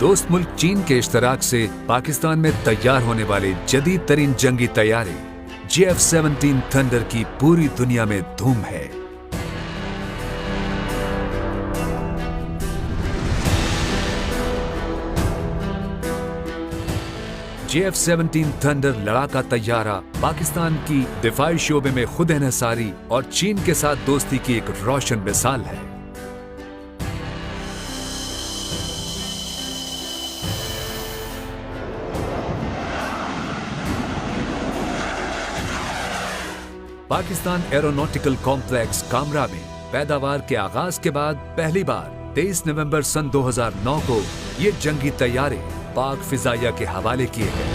दोस्त मुल्क चीन के इश्तराक से पाकिस्तान में तैयार होने वाले जदीद तरीन जंगी तैयारे JF-17 थंडर की पूरी दुनिया में धूम है। JF-17 थंडर लड़ाका तैयारा पाकिस्तान की दिफाई शोबे में खुद इन्हिसारी और चीन के साथ दोस्ती की एक रोशन मिसाल है। पाकिस्तान एरोनॉटिकल कॉम्प्लेक्स कामरा में पैदावार के आगाज के बाद पहली बार 23 नवंबर सन 2009 को ये जंगी तैयारे पाक फिजाइया के हवाले किए गए।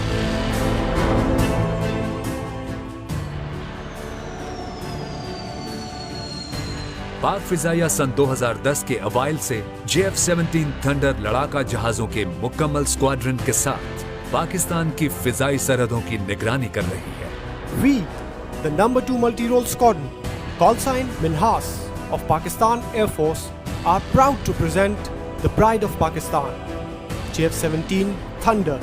पाक फिजाइया सन 2010 के अवाइल से JF-17 थंडर लड़ाका जहाजों के मुकम्मल स्क्वाड्रन के साथ पाकिस्तान की फिजाई सरहदों की निगरानी कर रही है। We, the number 2 multi-role squadron, call sign Minhas of Pakistan Air Force, are proud to present the pride of Pakistan, JF-17 Thunder.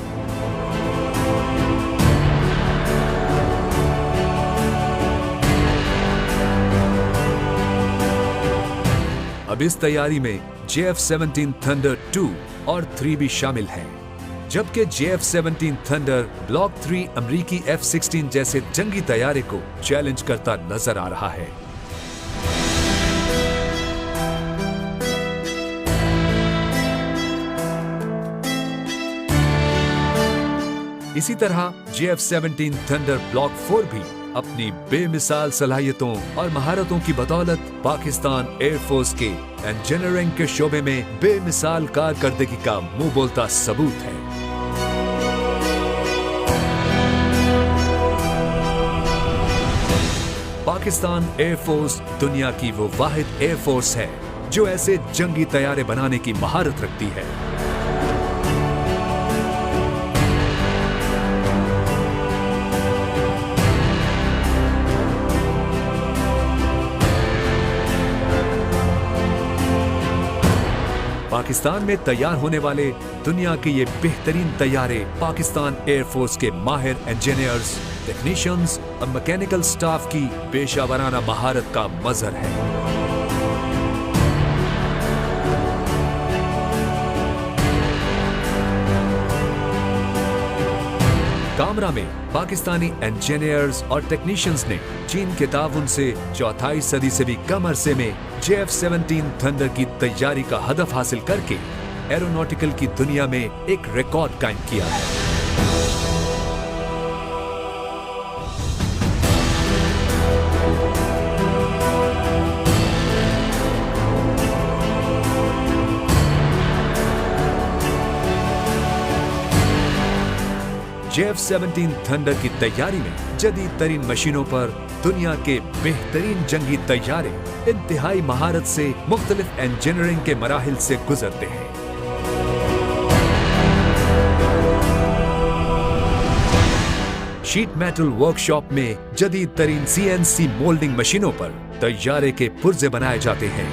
अब इस तैयारी में JF-17 थंडर 2 और 3 भी शामिल हैं, जबकि JF-17 थंडर ब्लॉक 3 अमरीकी F-16 जैसे जंगी तैयारे को चैलेंज करता नजर आ रहा है। इसी तरह JF-17 थंडर ब्लॉक 4 भी अपनी बेमिसाल सलाहियतों और महारतों की बदौलत पाकिस्तान एयरफोर्स के इंजीनियरिंग के शोबे में बेमिसाल कारकर्दगी का मुंह बोलता सबूत है। पाकिस्तान एयरफोर्स दुनिया की वो वाहिद एयरफोर्स है जो ऐसे जंगी तैयारे बनाने की महारत रखती है। पाकिस्तान में तैयार होने वाले दुनिया के ये बेहतरीन तैयारे पाकिस्तान एयरफोर्स के माहिर इंजीनियर्स, टेक्नीशियंस और मैकेनिकल स्टाफ की पेशावराना महारत का मजहर है। कामरा में पाकिस्तानी इंजीनियर्स और टेक्नीशियंस ने चीन के ताउन से चौथाई सदी से भी कम अरसे में JF-17 थंडर की तैयारी का हदफ हासिल करके एरोनॉटिकल की दुनिया में एक रिकॉर्ड कायम किया है। JF-17 थंडर की तैयारी में जदीद तरीन मशीनों पर दुनिया के बेहतरीन जंगी तैयारे इंतहाई महारत से मुख्तलिफ इंजीनियरिंग के मराहिल से गुजरते हैं। शीट मेटल वर्कशॉप में जदीद तरीन CNC मोल्डिंग मशीनों पर तैयारे के पुर्जे बनाए जाते हैं।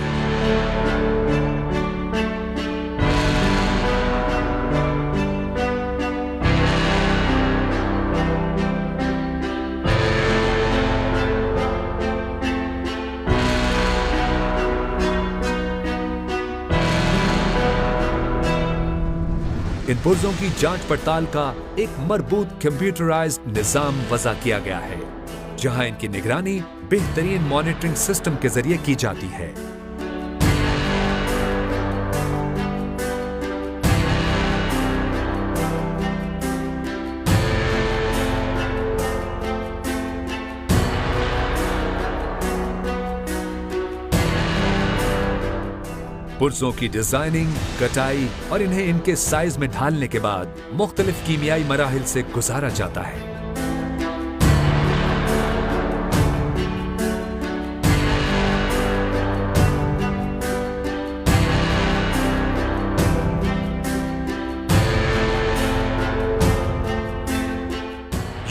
इन पुर्जों की जांच पड़ताल का एक मरबूत कंप्यूटराइज्ड निजाम वज़ा किया गया है, जहां इनकी निगरानी बेहतरीन मॉनिटरिंग सिस्टम के जरिए की जाती है। पुर्जों की डिजाइनिंग, कटाई और इन्हें इनके साइज में ढालने के बाद मुख्तलिफ कीमियाई मराहिल से गुजारा जाता है।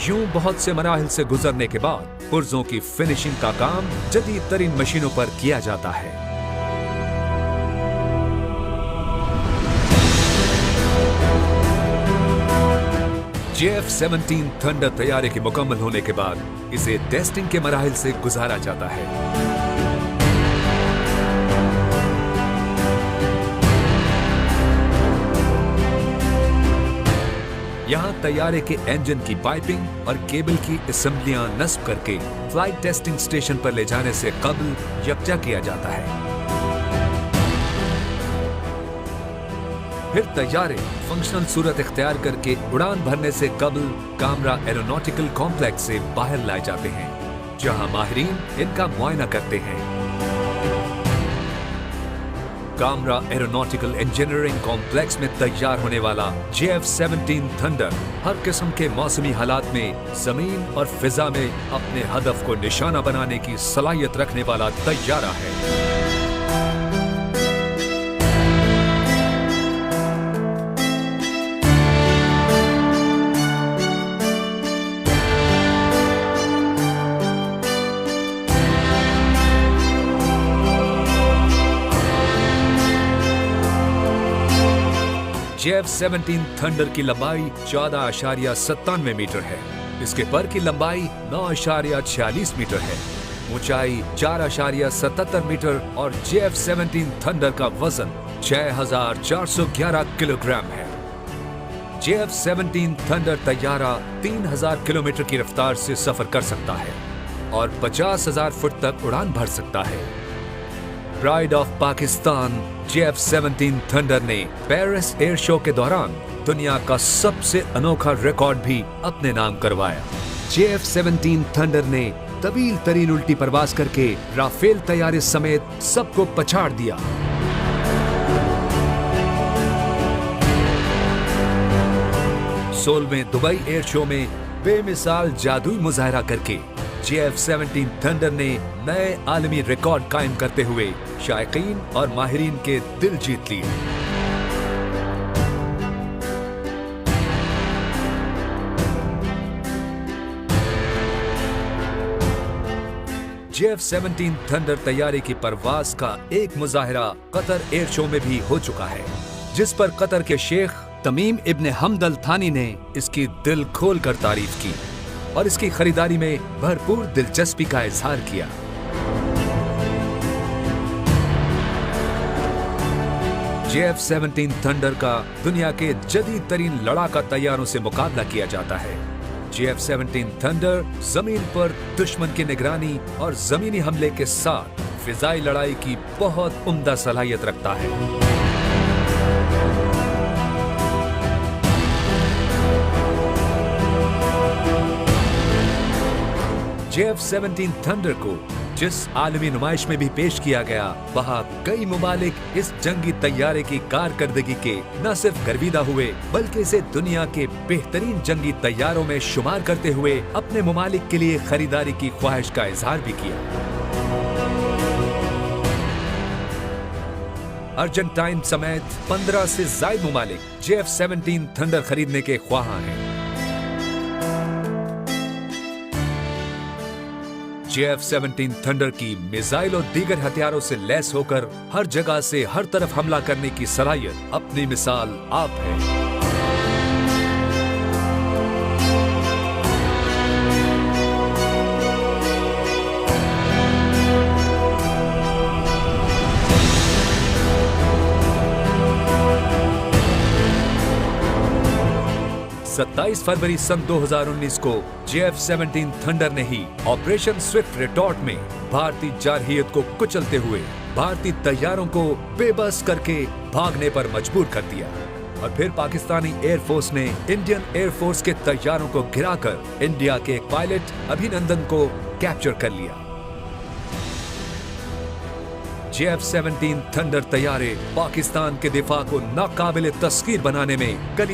यूं बहुत से मराहिल से गुजरने के बाद पुर्जों की फिनिशिंग का काम जदीद तरीन मशीनों पर किया जाता है। JF-17 थंडर तैयारे के मुकम्मल होने के बाद इसे टेस्टिंग के मराहिल से गुजारा जाता है। यहाँ तैयारे के इंजन की पाइपिंग और केबल की असेंबलियां नस्ब करके फ्लाइट टेस्टिंग स्टेशन पर ले जाने से कबल यकजा किया जाता है। फिर तैयारे फंक्शनल सूरत इख्तियार करके उड़ान भरने से कबल कामरा एरोनॉटिकल कॉम्प्लेक्स से बाहर लाए जाते हैं, जहां माहिरीन इनका मुआयना करते हैं। कामरा एरोनॉटिकल इंजीनियरिंग कॉम्प्लेक्स में तैयार होने वाला JF-17 थंडर हर किस्म के मौसमी हालात में जमीन और फिजा में अपने हदफ को निशाना बनाने की सलाहियत रखने वाला तैयारा है। JF-17 थंडर की लंबाई 14.97 मीटर है। इसके पर की लंबाई 9.46 मीटर है, ऊंचाई 4.77 मीटर और JF-17 थंडर का वजन 6,411 किलोग्राम है। JF-17 थंडर तैयारा 3,000 किलोमीटर की रफ्तार से सफर कर सकता है और 50,000 फुट तक उड़ान भर सकता है। Pride of Pakistan JF-17 thunder ने पेरिस एयर शो के दौरान दुनिया का सबसे अनोखा रिकॉर्ड भी अपने नाम करवाया। JF-17 थंडर ने तवील तरीन उल्टी परवाज करके राफेल तैयारे समेत सबको पछाड़ दिया। सोल में दुबई एयर शो में बेमिसाल जादुई मुजाहरा करके JF-17 थंडर ने नए आलमी रिकॉर्ड कायम करते हुए शायकीन और माहिरीन के दिल जीत लिए। JF-17 थंडर तैयारे की परवाज का एक मुजाहरा कतर एयर शो में भी हो चुका है, जिस पर कतर के शेख तमीम इब्न हमद अल थानी ने इसकी दिल खोल कर तारीफ की और इसकी खरीदारी में भरपूर दिलचस्पी का इजहार किया। JF-17 थंडर का दुनिया के जदीद तरीन लड़ाका तैयारों से मुकाबला किया जाता है। JF-17 थंडर जमीन पर दुश्मन की निगरानी और जमीनी हमले के साथ फिजाई लड़ाई की बहुत उम्दा सलाहियत रखता है। JF-17 थंडर को जिस आलमी नुमाइश में भी पेश किया गया, वहाँ कई मुमालिक इस जंगी तैयारे की कारकर्दगी के न सिर्फ गर्विदा हुए, बल्कि इसे दुनिया के बेहतरीन जंगी तैयारों में शुमार करते हुए अपने मुमालिक के लिए खरीदारी की ख्वाहिश का इजहार भी किया। अर्जेंटाइन समेत 15 से ज्यादा मुमालिक JF-17 थंडर खरीदने के ख्वाहां हैं। JF-17 थंडर की मिसाइल और दीगर हथियारों से लैस होकर हर जगह से हर तरफ हमला करने की सलाहियत अपनी मिसाल आप है। सत्ताईस फरवरी सन 2019 को JF-17 थंडर ने ही ऑपरेशन स्विफ्ट रिटॉर्ट में भारतीय जारहियत को कुचलते हुए भारतीय तैयारों को बेबस करके भागने पर मजबूर कर दिया और फिर पाकिस्तानी एयरफोर्स ने इंडियन एयरफोर्स के तैयारों को गिराकर इंडिया के एक पायलट अभिनंदन को कैप्चर कर लिया। JF-17 थंडर तैयारे पाकिस्तान के दिफा को नाकाबिले तस्कीर बनाने में कली